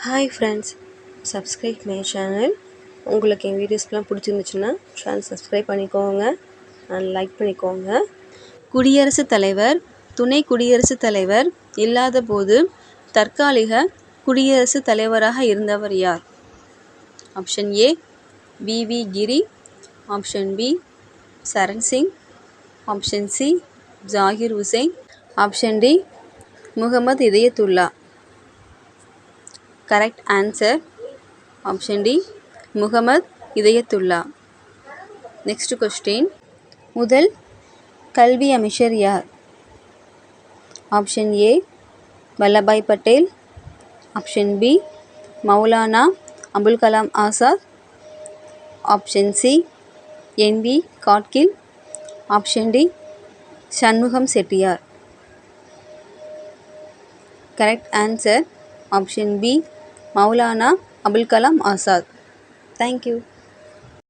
Hi friends, subscribe my channel. உங்களுக்கு என் வீடியோஸ்லாம் பிடிச்சிருந்துச்சுன்னா சேனல் சப்ஸ்கிரைப் பண்ணிக்கோங்க அண்ட் லைக் பண்ணிக்கோங்க. குடியரசுத் தலைவர், துணை குடியரசுத் தலைவர் இல்லாத போது தற்காலிக குடியரசுத் தலைவராக இருந்தவர் யார்? Option A V Giri, option B Charan Singh, option C Zakir Hussain, option D Mohammad Hidayatullah. Correct answer option D Mohammad Hidayatullah. Next question, முதல் கல்வி அமைச்சர் யார்? Option A Vallabhbhai Patel, option B Maulana Abul Kalam Azad, option C NV Gadgil, option D Shanmugam Chettiar. Correct answer option B Maulana Abul Kalam Azad. Thank you.